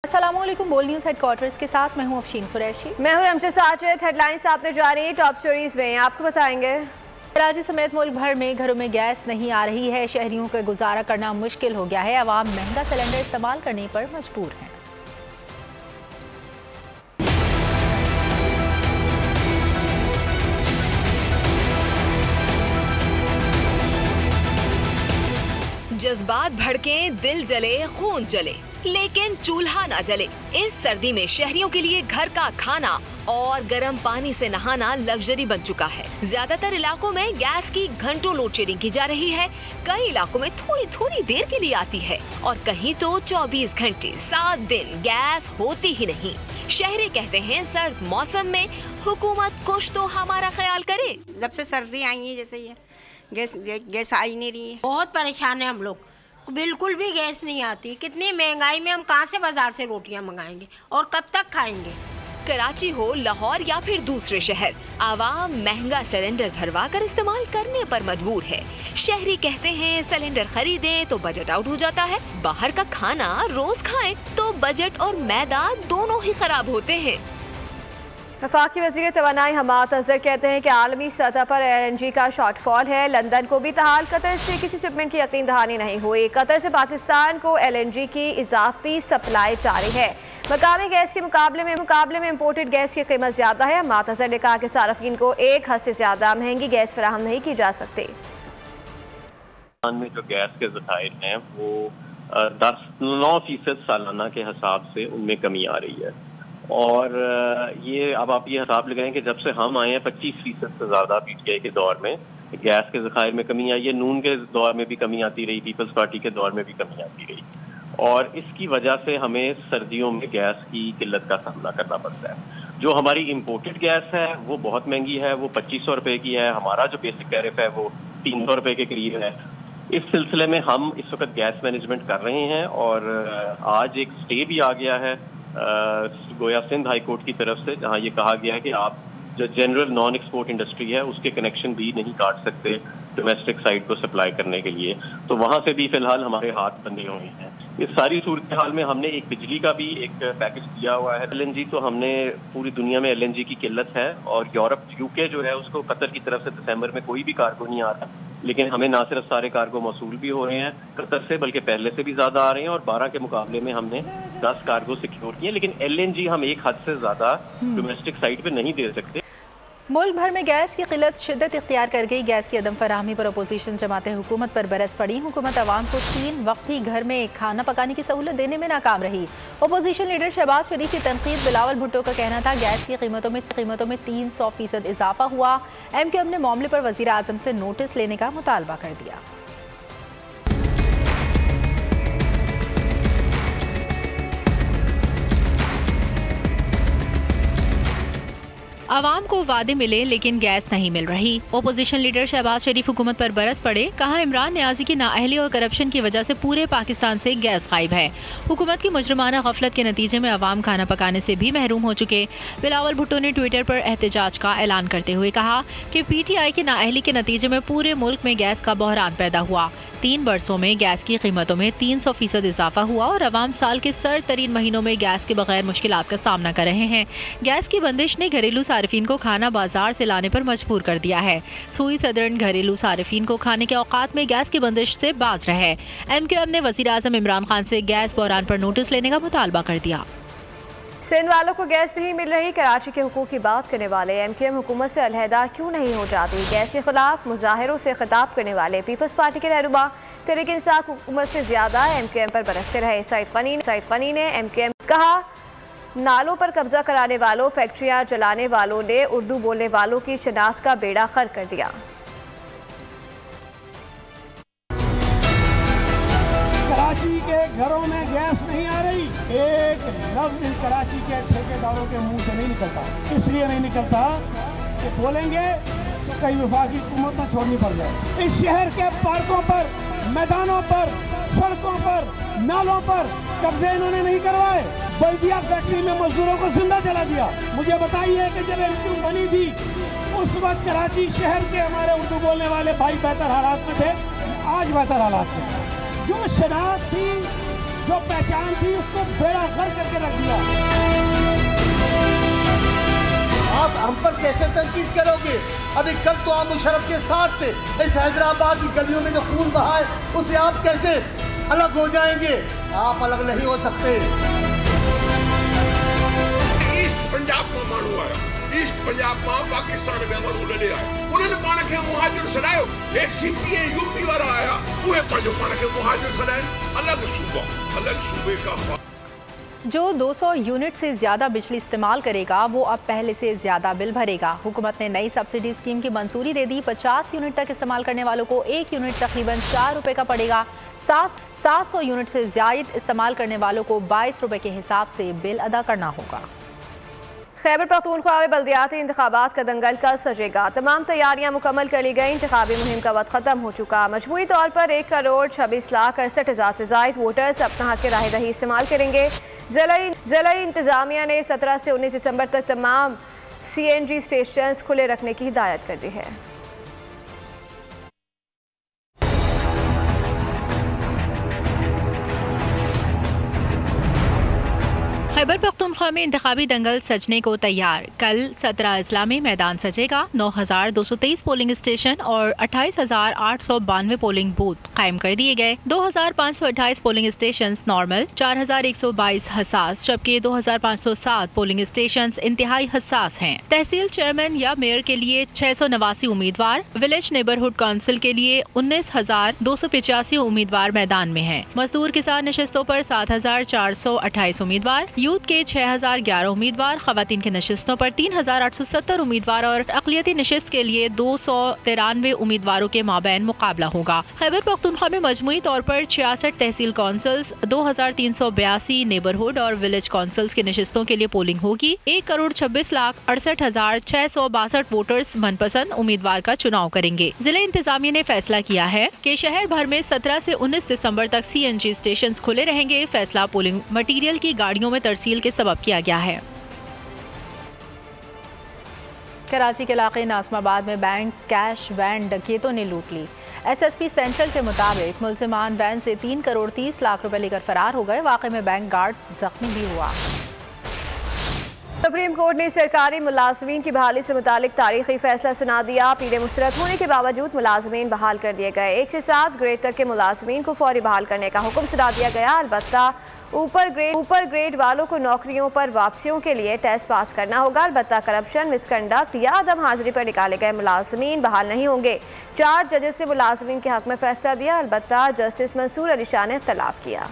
अस्सलामुअलैकुम। बोल news headquarters के साथ मैं हूं अफशीन कुरैशी। मैं हूं रमशा साजिद। हेडलाइंस आपने जानी, टॉप स्टोरीज में आपको बताएंगे। कराची समेत मुल्क भर में घरों में गैस नहीं आ रही है। शहरियों का गुजारा करना मुश्किल हो गया है। अवाम महंगा सिलेंडर इस्तेमाल करने पर मजबूर है। जज्बात भड़कें, दिल जले, खून जले, लेकिन चूल्हा ना जले। इस सर्दी में शहरियों के लिए घर का खाना और गर्म पानी से नहाना लग्जरी बन चुका है। ज्यादातर इलाकों में गैस की घंटों लोड शेडिंग की जा रही है। कई इलाकों में थोड़ी थोड़ी देर के लिए आती है और कहीं तो 24 घंटे 7 दिन गैस होती ही नहीं। शहरी कहते हैं सर्द मौसम में हुकूमत कुछ तो हमारा ख्याल करे। जब से सर्दी आई है जैसे ये गैस आ ही नहीं रही है। बहुत परेशान है हम लोग, बिल्कुल भी गैस नहीं आती। कितनी महंगाई में हम कहाँ से बाजार से रोटियां मंगाएंगे और कब तक खाएंगे। कराची हो, लाहौर या फिर दूसरे शहर, आवाम महंगा सिलेंडर भरवा कर इस्तेमाल करने पर मजबूर है। शहरी कहते हैं सिलेंडर खरीदें तो बजट आउट हो जाता है, बाहर का खाना रोज खाएं तो बजट और मैदा दोनों ही खराब होते हैं। वफाकी वज़ीर तवानाई हमाद अज़हर कहते हैं कि आलमी सतह पर LNG का शॉर्टफॉल है। लंदन को भी ताहाल कतर से किसी शिपमेंट की यकीन दहानी नहीं हुई। कतर से पाकिस्तान को LNG की इजाफी सप्लाई जारी है। मकामी गैस के मुकाबले में इम्पोर्टेड गैस की कीमत ज्यादा है। हमाद अज़हर ने कहा कि सार्फिन को एक हद से ज्यादा महंगी गैस फराहम नहीं की जा सकती। में जो गैस के ज़खायर हैं वो 9% सालाना के हिसाब से उनमें कमी आ रही है। और ये अब आप ये हिसाब लगाएं कि जब से हम आए हैं 25% से ज़्यादा PTI के दौर में गैस के ज़खायर में कमी आई है। नून के दौर में भी कमी आती रही, पीपल्स पार्टी के दौर में भी कमी आती रही, और इसकी वजह से हमें सर्दियों में गैस की किल्लत का सामना करना पड़ता है। जो हमारी इम्पोर्टेड गैस है वो बहुत महंगी है, वो 2500 रुपये की है। हमारा जो बेसिक टैरिफ है वो 300 रुपये के करीब है। इस सिलसिले में हम इस वक्त गैस मैनेजमेंट कर रहे हैं और आज एक स्टे भी आ गया है गोया सिंध हाई कोर्ट की तरफ से, जहां ये कहा गया है कि आप जो जनरल नॉन एक्सपोर्ट इंडस्ट्री है उसके कनेक्शन भी नहीं काट सकते डोमेस्टिक साइड को सप्लाई करने के लिए। तो वहां से भी फिलहाल हमारे हाथ बंधे हुए हैं। इस सारी सूरत हाल में हमने एक बिजली का भी एक पैकेज दिया हुआ है। LNG तो हमने पूरी दुनिया में LNG की किल्लत है और यूरोप UK जो है उसको कतर की तरफ से दिसंबर में कोई भी कार्गो नहीं आ रहा, लेकिन हमें ना सिर्फ सारे कार्गो मौसूल भी हो रहे हैं कतर से, बल्कि पहले से भी ज्यादा आ रहे हैं। और 12 के मुकाबले में हमने 10 कार्गो सिक्योर किए, लेकिन LNG हम एक हद से ज्यादा डोमेस्टिक साइड पे नहीं दे सकते। मुल्क भर में गैस की किल्लत शिद्दत इख्तियार कर गई। गैस की अदम फराहमी पर अपोजिशन जमातें हुकूमत पर बरस पड़ी। हुकूमत आवाम को 3 वक्त ही घर में खाना पकाने की सहूलत देने में नाकाम रही। अपोजिशन लीडर शहबाज शरीफ की तनकीद। बिलावल भुट्टो का कहना था गैस की कीमतों में 300% इजाफा हुआ। MQM ने मामले पर वज़ीर आज़म से नोटिस लेने का मुतालबा कर दिया। आवाम को वादे मिले लेकिन गैस नहीं मिल रही। ओपोजिशन लीडर शहबाज शरीफ हुकूमत पर बरस पड़े। कहा इमरान नियाजी की नाअहली और करप्शन की वजह से पूरे पाकिस्तान से गैस गायब है। हुकूमत की मुजरिमाना गफलत के नतीजे में आवाम खाना पकाने से भी महरूम हो चुके। बिलावल भुट्टो ने ट्विटर पर एहतजाज का ऐलान करते हुए कहा कि PTI की नाअहली के नतीजे में पूरे मुल्क में गैस का बहरान पैदा हुआ। 3 बरसों में गैस की कीमतों में 300% इजाफा हुआ और आवाम साल के सर्द तरीन महीनों में गैस के बगैर मुश्किलात का सामना कर रहे हैं। गैस की बंदिश ने घरेलू सार्फिन को खाना बाजार से लाने पर मजबूर कर दिया है। सूई सदरन घरेलू सार्फिन को खाने के औकात में गैस की बंदिश से बाज रहे। MQM ने वज़ीर आज़म इमरान खान से गैस बहरान पर नोटिस लेने का मुतालबा कर दिया। सिंध वालों को गैस नहीं मिल रही। कराची के हुकूक की बात करने वाले MQM हुकूमत से अलहदा क्यों नहीं हो जाती। गैस के खिलाफ मुजाहिरों से खिताब करने वाले पीपल्स पार्टी के रहनुमा तहरीक इंसाफ हुकूमत से ज्यादा MQM पर बरसते रहे। सईद क़नी ने MQM कहा नालों पर कब्जा कराने वालों, फैक्ट्रियां जलाने वालों ने उर्दू बोलने वालों की शनाख्त का बेड़ा गर्क कर दिया। कराची के घरों में गैस नहीं आ रही। एक लफ्ज इन कराची के ठेकेदारों के मुंह से नहीं निकलता। इसलिए नहीं निकलता कि बोलेंगे तो कई वफाकी हुकूमत न छोड़नी पड़ जाए। इस शहर के पार्कों पर, मैदानों पर, सड़कों पर, नालों पर कब्जे इन्होंने नहीं करवाए। बल्दिया फैक्ट्री में मजदूरों को जिंदा जला दिया। मुझे बताइए कि जब MQM बनी थी उस वक्त कराची शहर के हमारे उर्दू बोलने वाले भाई बेहतर हालात में थे, आज बेहतर हालात में। जो शराब थी जो पहचान थी उसको बेड़ा गर्क करके रख दिया। आप हम पर कैसे तनकीद करोगे? अभी कल तो आप मुशर्रफ के साथ थे। इस हैदराबाद की गलियों में जो खून बहा है उससे आप कैसे अलग हो जाएंगे? आप अलग नहीं हो सकते। ईस्ट पंजाब में माण्हू आया, ईस्ट पंजाब में पाकिस्तान में माण्हू लड़े आया, उन्होंने पाण खे मुहाजिर सॾायो। हे सीपीए यूपी वारा आया, उहे पंहिंजो पाण खे मुहाजिर सॾाइनि। अलग सूबा, अलग सूबे का। जो 200 यूनिट से ज़्यादा बिजली इस्तेमाल करेगा वो अब पहले से ज़्यादा बिल भरेगा। हुकूमत ने नई सब्सिडी स्कीम की मंजूरी दे दी। 50 यूनिट तक इस्तेमाल करने वालों को 1 यूनिट तकरीबन 4 रुपये का पड़ेगा। 700 यूनिट से ज़ायद इस्तेमाल करने वालों को 22 रुपये के हिसाब से बिल अदा करना होगा। खैबर पख्तूनख्वा में बल्दियाती इंतखाबात का दंगल कल सजेगा। तमाम तैयारियां मुकम्मल कर ली गई। इंतखाबी मुहिम का वक्त खत्म हो चुका। मजमूई तौर पर 1,26,68,000 से ज़ायद वोटर्स अपना हक राह दही इस्तेमाल करेंगे। ज़िला इंतज़ामिया ने 17 से 19 दिसंबर तक तमाम CNG स्टेशन खुले रखने की हिदायत कर दी है। खैबर पख्तूनख्वा में इंतखाबी दंगल सजने को तैयार। कल 17 अजला में मैदान सजेगा। 9,223 पोलिंग स्टेशन और 28,892 पोलिंग बूथ कायम कर दिए गए। 2,528 पोलिंग स्टेशन नॉर्मल, 4,122 हसास, जबकि 2,507 पोलिंग स्टेशन इंतहाई हसास हैं। तहसील चेयरमैन या मेयर के लिए 689 उम्मीदवार, विलेज नेबरहुड काउंसिल के लिए 19,285 उम्मीदवार मैदान में हैं। मजदूर किसान नशिस्तों पर 7,428 उम्मीदवार, यूथ के 6,011 उम्मीदवार, खवातीन के नशिस्तों पर 3,870 उम्मीदवार और अक़लियती नशिस्त के लिए 293 उम्मीदवारों के माबैन मुकाबला होगा। खैबर पख्तूनख्वा में मजमूई तौर पर 66 तहसील काउंसिल्स, 2,382 नेबरहुड और विलेज काउंसिल्स की नशिस्तों के लिए पोलिंग होगी। 1,26,68,662 वोटर्स मनपसंद उम्मीदवार का चुनाव करेंगे। जिला इंतजामिया ने फैसला किया है कि शहर भर में 17 से 19 दिसंबर तक CNG स्टेशन खुले रहेंगे। फैसला पोलिंग मटीरियल की गाड़ियों में तरसील के सबब किया गया है। कराची के इलाके नाज़माबाद में बैंक कैश वैन डकैतों ने लूट ली। SSP सेंट्रल के मुताबिक मुलजिमान वैन से 3 करोड़ 30 लाख रुपए लेकर फरार हो गए। वाक़े में बैंक गार्ड जख्मी भी हुआ। सुप्रीम कोर्ट ने सरकारी मुलाजमीन की बहाली से मुतालिक तारीखी फैसला सुना दिया। पीड़े मुस्तरद होने के बावजूद मुलाजमीन बहाल कर दिए गए। 1 से 7 ग्रेड तक के मुलाजमीन को फौरी बहाल करने का हुक्म सुना दिया गया। अलबत्ता ऊपर ग्रेड वालों को नौकरियों पर वापसियों के लिए टेस्ट पास करना होगा। अलबत्ता करप्शन, मिसकंडक्ट या अदम हाजिरी पर निकाले गए मुलाजमीन बहाल नहीं होंगे। 4 जजेस ने मुलाजमीन के हक में फैसला दिया। अलबत्ता जस्टिस मंसूर अली शाह ने इख्तलाफ किया।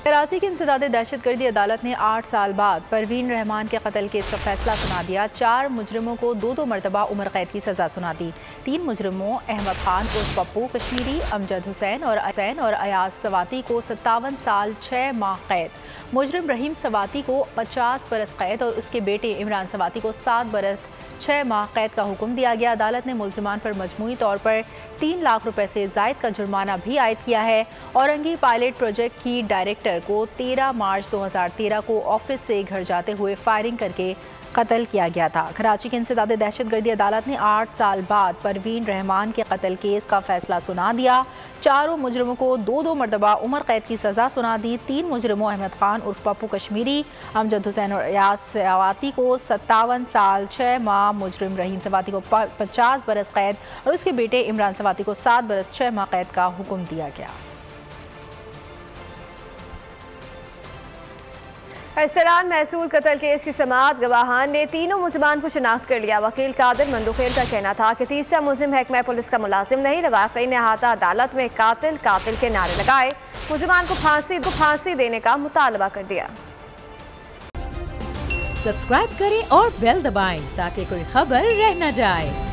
कराची की इंसदादे दहशतगर्दी अदालत ने 8 साल बाद परवीन रहमान के कत्ल केस का फैसला सुना दिया। 4 मुजरिमों को 2-2 मरतबा उम्र कैद की सजा सुना दी। 3 मुजरिमों अहमद खान उर्फ पप्पू कश्मीरी, अमजद हुसैन और अयाज सवाती को 57 साल 6 माह कैद, मुजरिम रहीम सवाती को 50 बरस कैद और उसके बेटे इमरान सवाती को 7 बरस 6 माह कैद का हुक्म दिया गया। अदालत ने मुलजिमान पर मजमूई तौर पर 3 लाख रुपए से ज़ायद का जुर्माना भी आयद किया है। औरंगी पायलट प्रोजेक्ट की डायरेक्टर को 13 मार्च 2013 को ऑफिस से घर जाते हुए फायरिंग करके कत्ल किया गया था। कराची की इंसदादे दहशतगर्दी अदालत ने 8 साल बाद परवीन रहमान के कत्ल केस का फैसला सुना दिया। 4 मुजरिमों को 2-2 मरतबा उम्र कैद की सज़ा सुना दी। 3 मुजरिमों अहमद खान उर्फ पप्पू कश्मीरी, अमजद हुसैन और अयाज सवाती को 57 साल 6 माह, मुजरिम रहीम सवाती को 50 बरस कैद और उसके बेटे इमरान सवाती को 7 बरस 6 माह कैद का हुक्म दिया गया। अरसलान महसूल कत्ल केस की समाअत गवाहान ने तीनों मुलजिमान को शनाख्त कर लिया। वकील कादिर मंदुखेल का कहना था कि तीसरा मुलजिम महकमा पुलिस का मुलाजिम नहीं। रवाक़ई ने अहाता अदालत में कातिल कातिल के नारे लगाए। मुलजिमान को फांसी देने का मुतालबा कर दिया। सब्सक्राइब करें और बेल दबाएं ताकि कोई खबर रह न जाए।